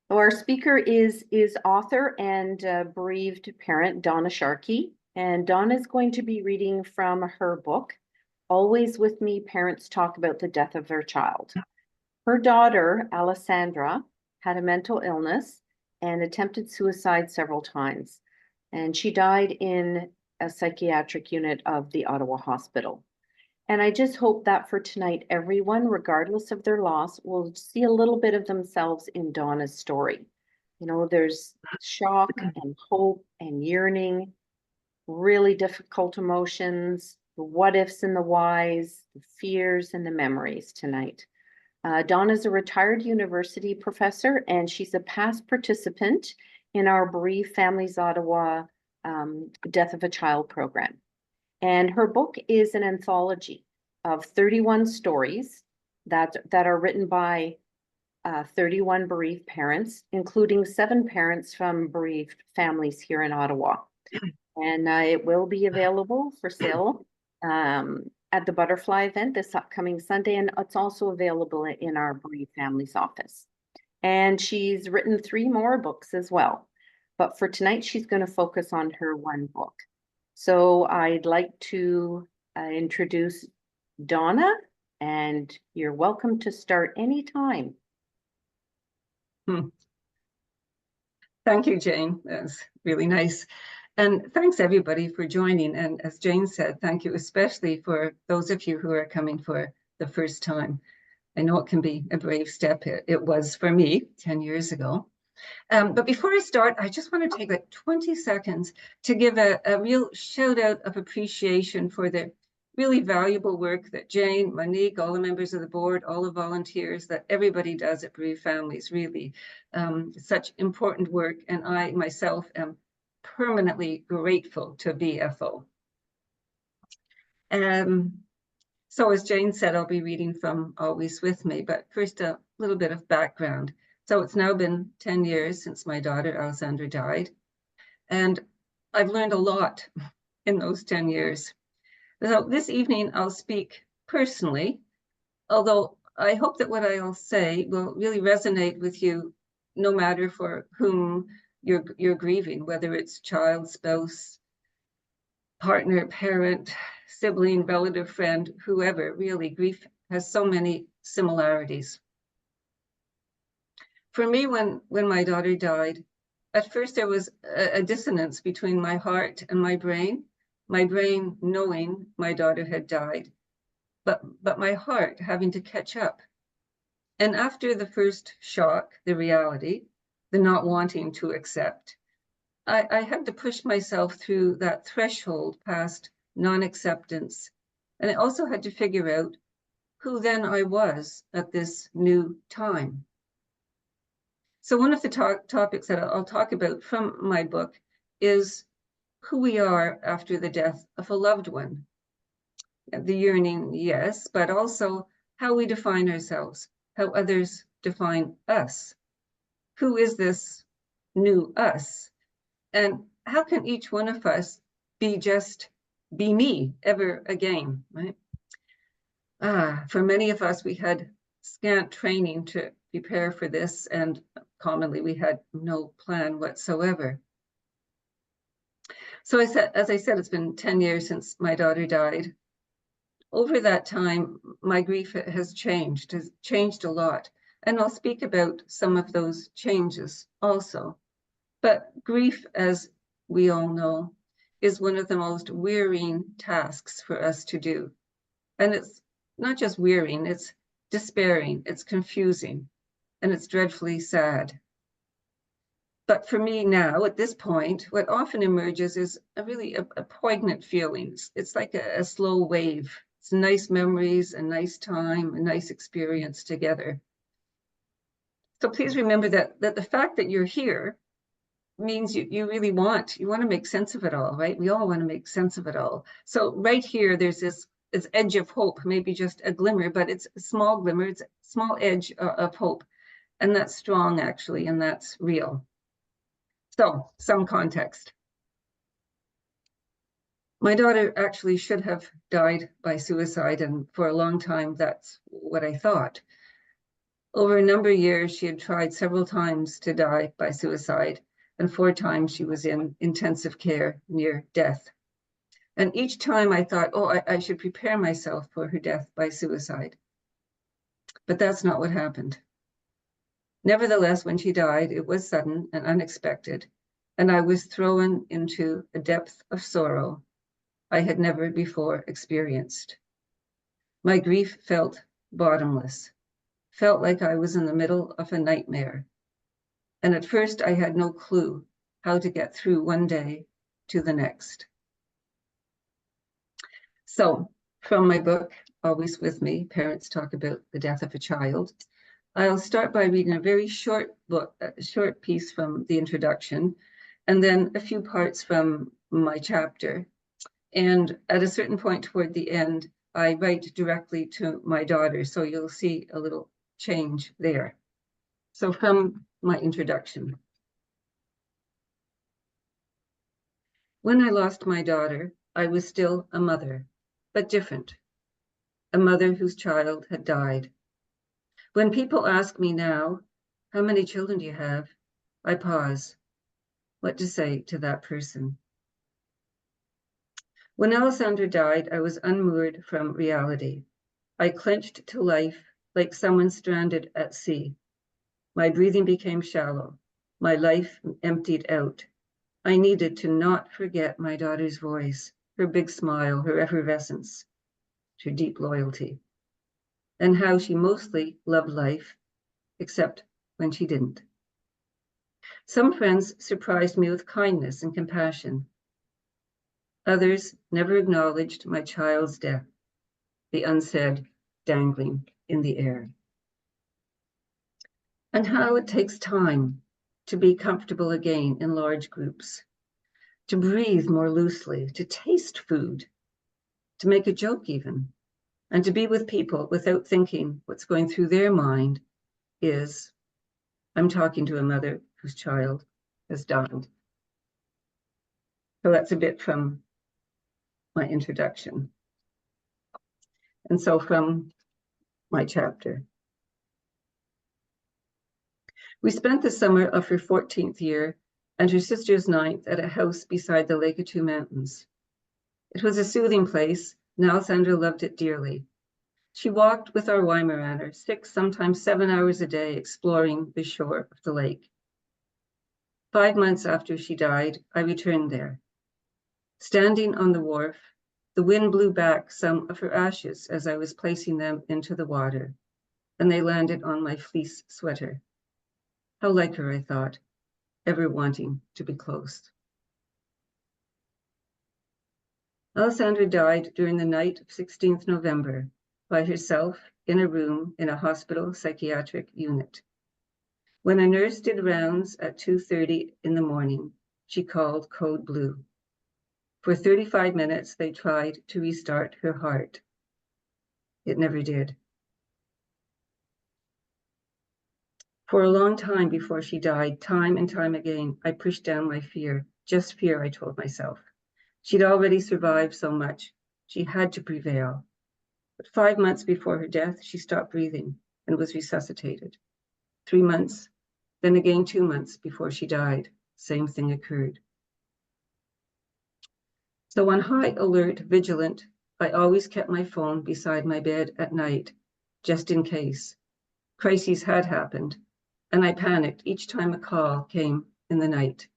Our speaker is author and bereaved parent Donna Sharkey, and Donna is going to be reading from her book, Always With Me, Parents Talk About the Death of Their Child. Her daughter, Alessandra, had a mental illness and attempted suicide several times, and she died in a psychiatric unit of the Ottawa Hospital. And I just hope that for tonight, everyone, regardless of their loss, will see a little bit of themselves in Donna's story. You know, there's shock and hope and yearning, really difficult emotions, the what ifs and the whys, the fears and the memories tonight. Donna's a retired university professor, and she's a past participant in our Bereaved Families Ottawa Death of a Child program. And her book is an anthology of 31 stories that are written by 31 bereaved parents, including 7 parents from bereaved families here in Ottawa. And it will be available for sale at the Butterfly event this upcoming Sunday, and it's also available in our bereaved families office. And she's written 3 more books as well. But for tonight, she's going to focus on her one book. So I'd like to introduce Donna, and you're welcome to start anytime. Thank you, Jane. That's really nice. And thanks everybody for joining. And as Jane said, thank you especially for those of you who are coming for the first time. I know it can be a brave step. It was for me 10 years ago. But before I start, I just want to take like 20 seconds to give a real shout out of appreciation for the really valuable work that Jane, Monique, all the members of the board, all the volunteers, that everybody does at Bereaved Families, really. Such important work, and I myself am permanently grateful to BFO. So as Jane said, I'll be reading from Always With Me, but first a little bit of background. So it's now been 10 years since my daughter, Alessandra, died. And I've learned a lot in those 10 years. So this evening, I'll speak personally, although I hope that what I'll say will really resonate with you, no matter for whom you're grieving, whether it's child, spouse, partner, parent, sibling, relative, friend, whoever. Really, grief has so many similarities. For me, when my daughter died, at first there was a dissonance between my heart and my brain knowing my daughter had died, but my heart having to catch up. And after the first shock, the reality, the not wanting to accept, I had to push myself through that threshold past non-acceptance. And I also had to figure out who then I was at this new time. So one of the topics that I'll talk about from my book is who we are after the death of a loved one. The yearning, yes, but also how we define ourselves, how others define us. Who is this new us? And how can each one of us be me ever again, right? For many of us, we had scant training to prepare for this, and commonly we had no plan whatsoever. So as I said, it's been 10 years since my daughter died. Over that time, my grief has changed a lot. And I'll speak about some of those changes also. But grief, as we all know, is one of the most wearying tasks for us to do. And it's not just wearying, it's despairing, it's confusing, and it's dreadfully sad. But for me now, at this point, what often emerges is a poignant feeling. It's like a slow wave. It's nice memories, a nice time, a nice experience together. So please remember that the fact that you're here means you really want to make sense of it all, right? We all want to make sense of it all. So right here, there's this edge of hope, maybe just a glimmer, but it's a small glimmer, it's a small edge of hope. And that's strong, actually, and that's real. So, some context. My daughter actually should have died by suicide, and for a long time, that's what I thought. Over a number of years, she had tried several times to die by suicide, and 4 times she was in intensive care near death. And each time I thought, oh, I should prepare myself for her death by suicide. But that's not what happened. Nevertheless, when she died, it was sudden and unexpected, and I was thrown into a depth of sorrow I had never before experienced. My grief felt bottomless, felt like I was in the middle of a nightmare. And at first I had no clue how to get through one day to the next. So from my book, Always With Me, Parents Talk About the Death of a Child, I'll start by reading a very short book, a short piece from the introduction, and then a few parts from my chapter. And at a certain point toward the end, I write directly to my daughter, so you'll see a little change there. So from my introduction. When I lost my daughter, I was still a mother, but different. A mother whose child had died. When people ask me now, how many children do you have? I pause. What to say to that person? When Alessandra died, I was unmoored from reality. I clenched to life like someone stranded at sea. My breathing became shallow. My life emptied out. I needed to not forget my daughter's voice, her big smile, her effervescence, her deep loyalty, and how she mostly loved life, except when she didn't. Some friends surprised me with kindness and compassion. Others never acknowledged my child's death, the unsaid dangling in the air. And how it takes time to be comfortable again in large groups, to breathe more loosely, to taste food, to make a joke even, and to be with people without thinking what's going through their mind is, I'm talking to a mother whose child has died. So that's a bit from my introduction. And so from my chapter. We spent the summer of her 14th year and her sister's 9th at a house beside the Lake of Two Mountains. It was a soothing place, and Alessandra loved it dearly. She walked with our Weimaraner 6, sometimes 7 hours a day, exploring the shore of the lake. 5 months after she died, I returned there. Standing on the wharf, the wind blew back some of her ashes as I was placing them into the water, and they landed on my fleece sweater. How like her, I thought, ever wanting to be close. Alessandra died during the night of 16th November by herself in a room in a hospital psychiatric unit. When a nurse did rounds at 2:30 in the morning, she called code blue. For 35 minutes, they tried to restart her heart. It never did. For a long time before she died, time and time again, I pushed down my fear. Just fear, I told myself. She'd already survived so much. She had to prevail. But 5 months before her death, she stopped breathing and was resuscitated. 3 months, then again 2 months before she died, same thing occurred. So on high alert, vigilant, I always kept my phone beside my bed at night, just in case. Crises had happened, and I panicked each time a call came in the night.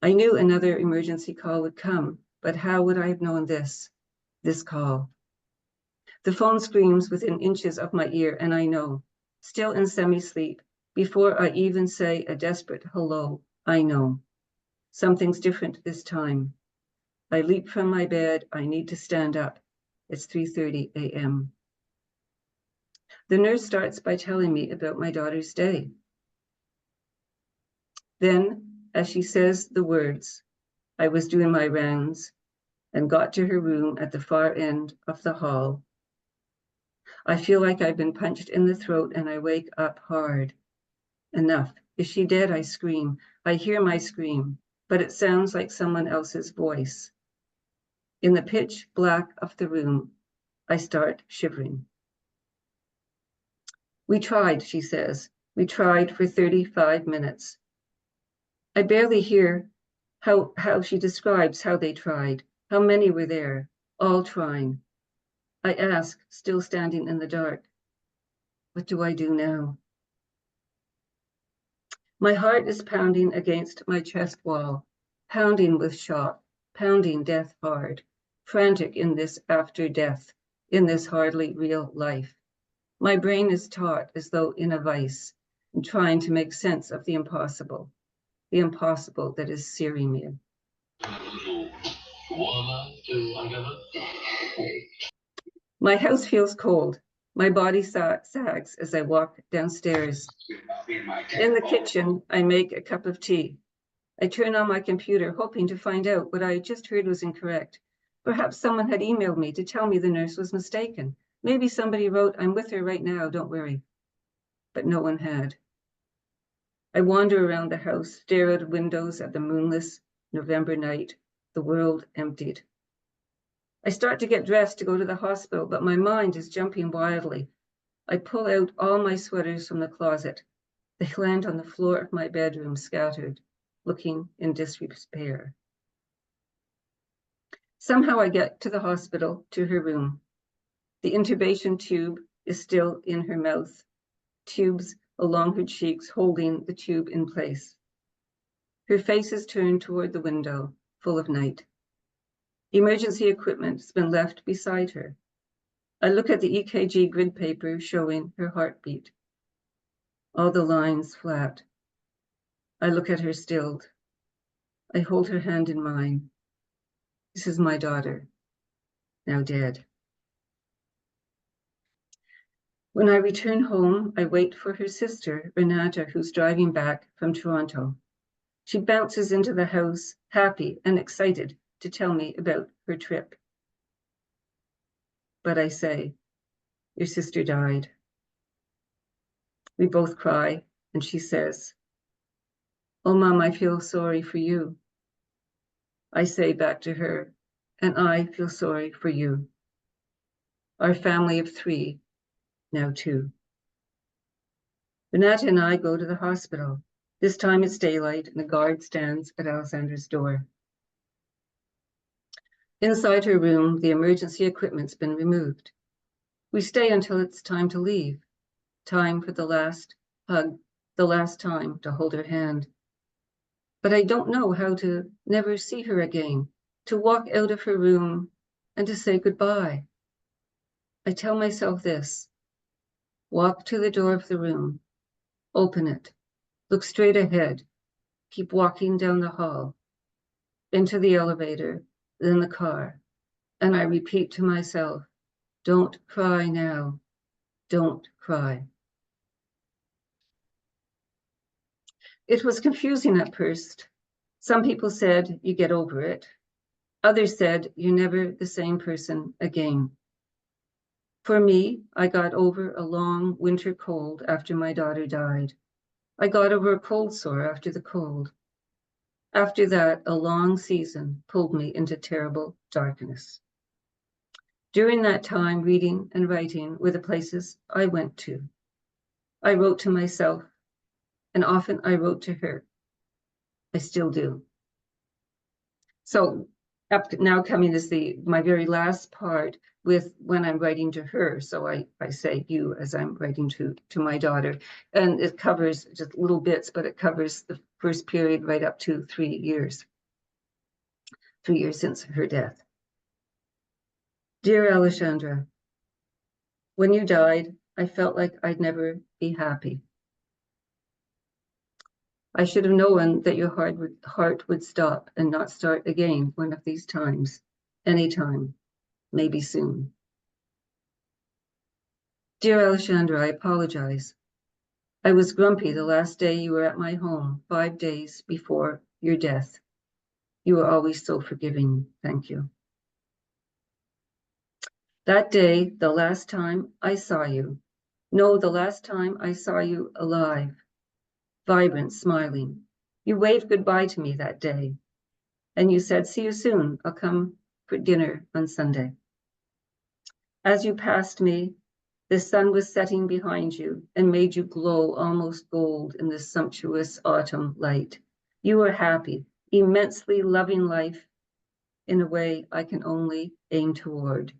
I knew another emergency call would come, but how would I have known this call? The phone screams within inches of my ear, and I know, still in semi-sleep, before I even say a desperate hello, I know. Something's different this time. I leap from my bed. I need to stand up. It's 3:30 a.m. The nurse starts by telling me about my daughter's day. Then, as she says the words, I was doing my rounds and got to her room at the far end of the hall. I feel like I've been punched in the throat and I wake up hard. Enough. Is she dead? I scream. I hear my scream, but it sounds like someone else's voice. In the pitch black of the room, I start shivering. We tried, she says. We tried for 35 minutes. I barely hear how she describes how they tried, how many were there, all trying. I ask, still standing in the dark, what do I do now? My heart is pounding against my chest wall, pounding with shock, pounding death hard, frantic in this after death, in this hardly real life. My brain is taut as though in a vice, and trying to make sense of the impossible that is searing me. My house feels cold. My body sags as I walk downstairs. In the kitchen, I make a cup of tea. I turn on my computer, hoping to find out what I had just heard was incorrect. Perhaps someone had emailed me to tell me the nurse was mistaken. Maybe somebody wrote, I'm with her right now, don't worry. But no one had. I wander around the house, stare out of windows at the moonless November night, the world emptied. I start to get dressed to go to the hospital, but my mind is jumping wildly. I pull out all my sweaters from the closet. They land on the floor of my bedroom, scattered, looking in disrepair. Somehow I get to the hospital, to her room. The intubation tube is still in her mouth, tubes along her cheeks holding the tube in place. Her face is turned toward the window, full of night. Emergency equipment has been left beside her. I look at the EKG grid paper showing her heartbeat. All the lines flat. I look at her stilled. I hold her hand in mine. This is my daughter, now dead. When I return home, I wait for her sister, Renata, who's driving back from Toronto. She bounces into the house, happy and excited to tell me about her trip. But I say, your sister died. We both cry, and she says, oh, Mom, I feel sorry for you. I say back to her, and I feel sorry for you. Our family of 3, now 2. Renata and I go to the hospital. This time it's daylight, and the guard stands at Alessandra's door. Inside her room, the emergency equipment's been removed. We stay until it's time to leave, time for the last hug, the last time to hold her hand. But I don't know how to never see her again, to walk out of her room and to say goodbye. I tell myself this, walk to the door of the room, open it, look straight ahead, keep walking down the hall, into the elevator, then the car. And I repeat to myself, don't cry now, don't cry. It was confusing at first. Some people said, you get over it. Others said, you're never the same person again. For me, I got over a long winter cold after my daughter died. I got over a cold sore after the cold. After that, a long season pulled me into terrible darkness. During that time, reading and writing were the places I went to. I wrote to myself, and often I wrote to her. I still do. So now coming is my very last part with when I'm writing to her. So I say you as I'm writing to my daughter. And it covers just little bits, but it covers the first period right up to 3 years. 3 years since her death. Dear Alesandra, when you died, I felt like I'd never be happy. I should have known that your heart would stop and not start again one of these times, anytime, maybe soon. Dear Alesandra, I apologize. I was grumpy the last day you were at my home, 5 days before your death. You were always so forgiving. Thank you. That day, the last time I saw you, no, the last time I saw you alive, vibrant, smiling. You waved goodbye to me that day, and you said, see you soon. I'll come for dinner on Sunday. As you passed me, the sun was setting behind you and made you glow almost gold in the sumptuous autumn light. You were happy, immensely loving life in a way I can only aim toward.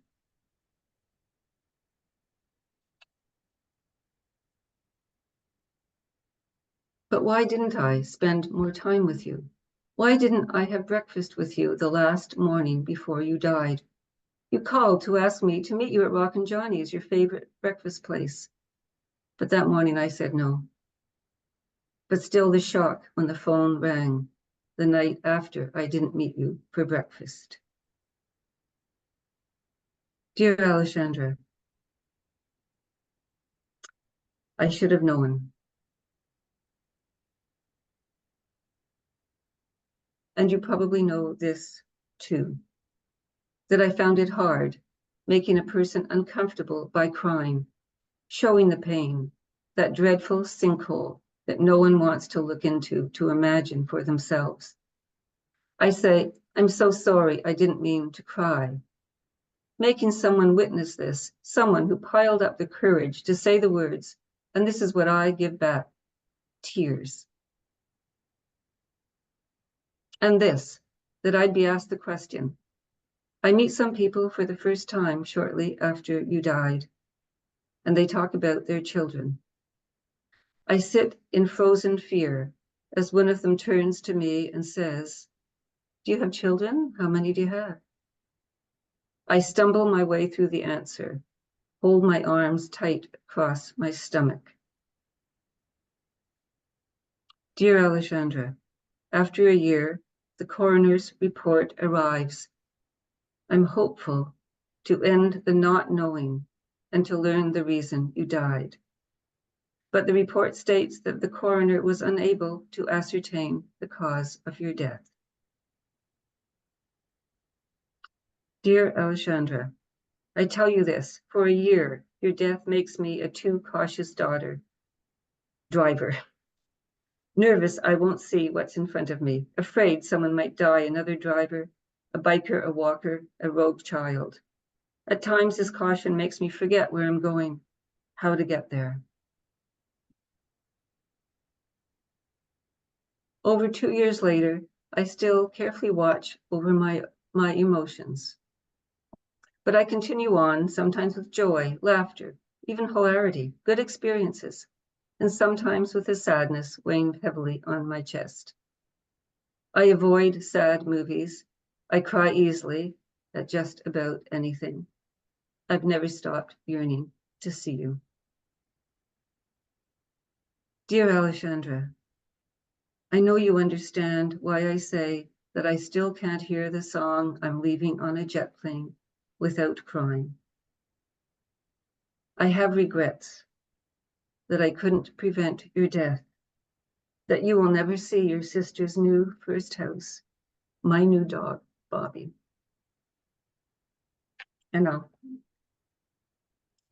But why didn't I spend more time with you? Why didn't I have breakfast with you the last morning before you died? You called to ask me to meet you at Rockin' Johnny's, your favorite breakfast place. But that morning I said no. But still the shock when the phone rang the night after I didn't meet you for breakfast. Dear Alexandra, I should have known. And you probably know this too, that I found it hard making a person uncomfortable by crying, showing the pain, that dreadful sinkhole that no one wants to look into to imagine for themselves. I say, I'm so sorry, I didn't mean to cry. Making someone witness this, someone who piled up the courage to say the words, and this is what I give back, tears. And this, that I'd be asked the question. I meet some people for the first time shortly after you died, and they talk about their children. I sit in frozen fear as one of them turns to me and says, do you have children? How many do you have? I stumble my way through the answer, hold my arms tight across my stomach. Dear Alexandra, after a year, the coroner's report arrives. I'm hopeful to end the not knowing and to learn the reason you died. But the report states that the coroner was unable to ascertain the cause of your death. Dear Alexandra, I tell you this, for a year, your death makes me a too cautious driver. Nervous I won't see what's in front of me, afraid someone might die, another driver, a biker, a walker, a rogue child. At times this caution makes me forget where I'm going, how to get there. Over 2 years later, I still carefully watch over my emotions. But I continue on, sometimes with joy, laughter, even hilarity, good experiences, and sometimes with a sadness weighing heavily on my chest. I avoid sad movies. I cry easily at just about anything. I've never stopped yearning to see you. Dear Alexandra, I know you understand why I say that I still can't hear the song I'm leaving on a jet plane without crying. I have regrets that I couldn't prevent your death, that you will never see your sister's new first house, my new dog, Bobby. And I'll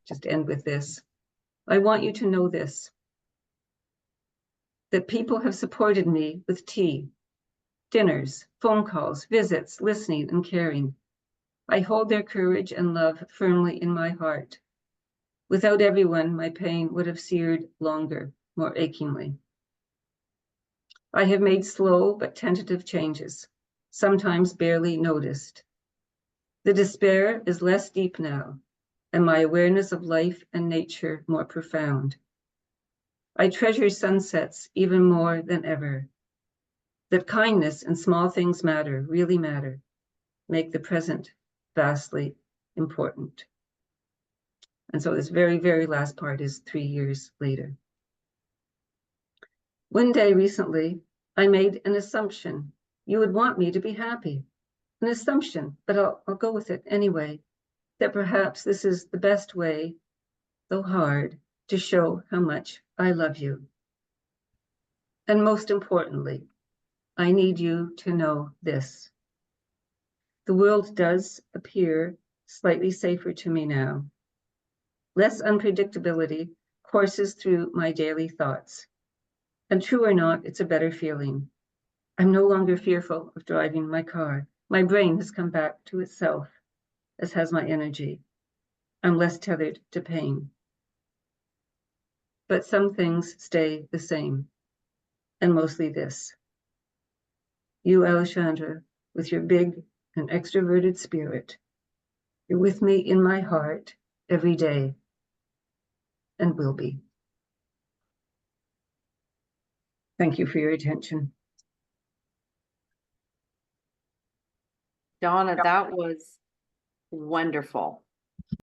just end with this. I want you to know this, that people have supported me with tea, dinners, phone calls, visits, listening and caring. I hold their courage and love firmly in my heart. Without everyone, my pain would have seared longer, more achingly. I have made slow but tentative changes, sometimes barely noticed. The despair is less deep now, and my awareness of life and nature more profound. I treasure sunsets even more than ever. That kindness and small things matter, really matter, make the present vastly important. And so this very, very last part is 3 years later. One day recently, I made an assumption. You would want me to be happy. An assumption, but I'll go with it anyway, that perhaps this is the best way, though hard, to show how much I love you. And most importantly, I need you to know this. The world does appear slightly safer to me now. Less unpredictability courses through my daily thoughts. And true or not, it's a better feeling. I'm no longer fearful of driving my car. My brain has come back to itself, as has my energy. I'm less tethered to pain. But some things stay the same, and mostly this. You, Alexandra, with your big and extroverted spirit, you're with me in my heart every day, and will be. Thank you for your attention. Donna, that was wonderful.